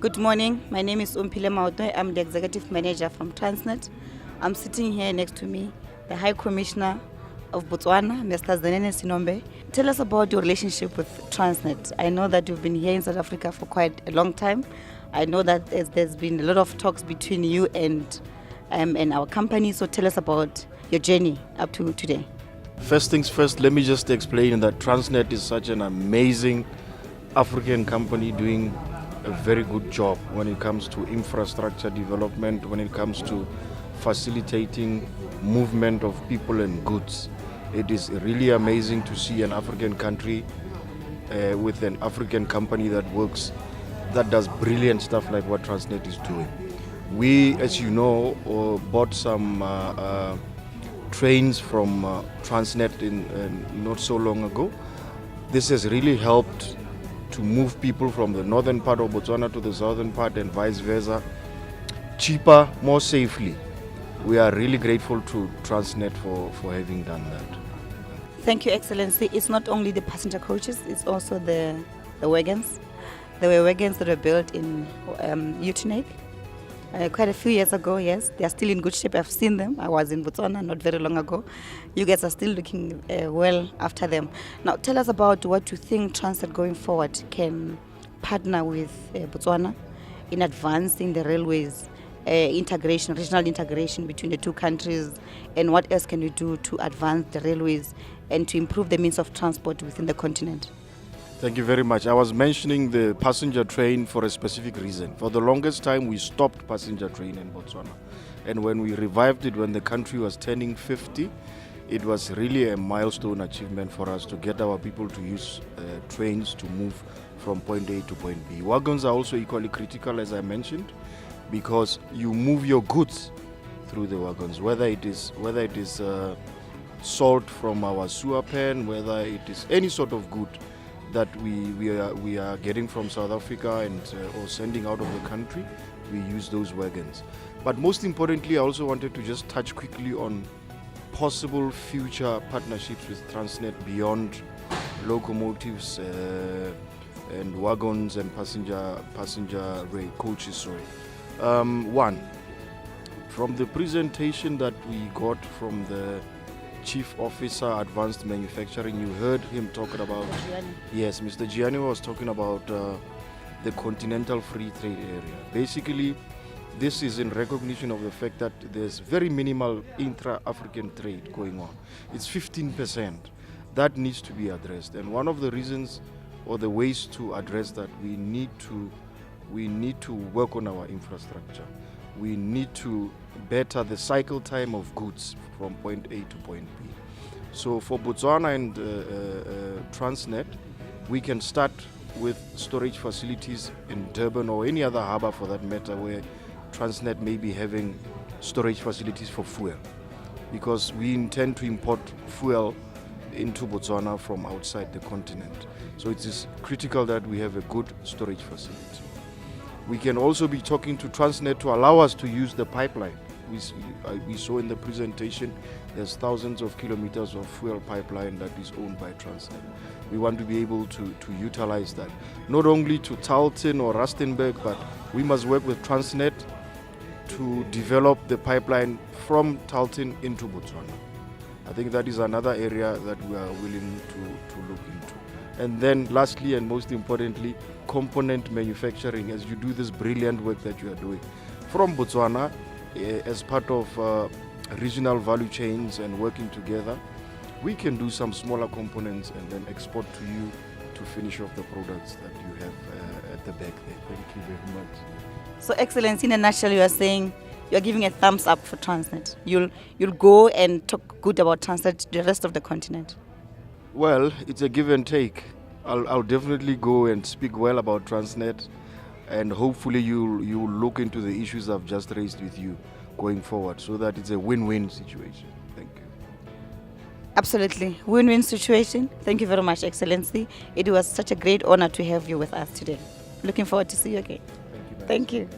Good morning. My name is Omphile Maotwe. I'm the Executive Manager from Transnet. I'm sitting here next to me, the High Commissioner of Botswana, Mr. Zenene Sinombe. Tell us about your relationship with Transnet. I know that you've been here in South Africa for quite a long time. I know that there's been a lot of talks between you and our company. So tell us about your journey up to today. First things first, let me just explain that Transnet is such an amazing African company doing a very good job when it comes to infrastructure development, when it comes to facilitating movement of people and goods. It is really amazing to see an African country with an African company that does brilliant stuff like what Transnet is doing. We, as you know, bought some trains from Transnet not so long ago. This has really helped to move people from the northern part of Botswana to the southern part and vice versa, cheaper, more safely. We are really grateful to Transnet for having done that. Thank you, Excellency. It's not only the passenger coaches, it's also the wagons. There were wagons that were built in Utenake quite a few years ago, yes. They are still in good shape. I've seen them. I was in Botswana not very long ago. You guys are still looking well after them. Now, tell us about what you think Transnet going forward can partner with Botswana in advancing the railways integration, regional integration between the two countries, and what else can we do to advance the railways and to improve the means of transport within the continent? Thank you very much. I was mentioning the passenger train for a specific reason. For the longest time, we stopped passenger train in Botswana. And when we revived it, when the country was turning 50, it was really a milestone achievement for us to get our people to use trains to move from point A to point B. Wagons are also equally critical, as I mentioned, because you move your goods through the wagons, whether it is salt from our sewer pen, whether it is any sort of good that we are getting from South Africa and or sending out of the country, we use those wagons. But most importantly, I also wanted to just touch quickly on possible future partnerships with Transnet beyond locomotives and wagons and passenger rail coaches. One, from the presentation that we got from the Chief Officer Advanced Manufacturing, you heard him talking about, yes, Mr. Gianni was talking about the Continental Free Trade Area. Basically, this is in recognition of the fact that there's very minimal intra-African trade going on. It's 15%. That needs to be addressed. And one of the reasons or the ways to address that, we need to work on our infrastructure. We need to better the cycle time of goods from point A to point B. So for Botswana and Transnet, we can start with storage facilities in Durban or any other harbour for that matter, where Transnet may be having storage facilities for fuel, because we intend to import fuel into Botswana from outside the continent. So it is critical that we have a good storage facility. We can also be talking to Transnet to allow us to use the pipeline. We saw in the presentation there's thousands of kilometers of fuel pipeline that is owned by Transnet. We want to be able to utilize that, not only to Tarleton or Rustenburg, but we must work with Transnet to develop the pipeline from Tarleton into Botswana. I think that is another area that we are willing to look into. And then lastly and most importantly, component manufacturing, as you do this brilliant work that you are doing from Botswana as part of regional value chains and working together. We can do some smaller components and then export to you to finish off the products that you have at the back there. Thank you very much. So, Excellency, in a nutshell, you are saying you are giving a thumbs up for Transnet. You'll go and talk good about Transnet to the rest of the continent. Well, it's a give and take. I'll definitely go and speak well about Transnet, and hopefully you'll look into the issues I've just raised with you going forward, so that it's a win-win situation. Thank you. Absolutely. Win-win situation. Thank you very much, Excellency. It was such a great honor to have you with us today. Looking forward to see you again. Thank you. Thank you.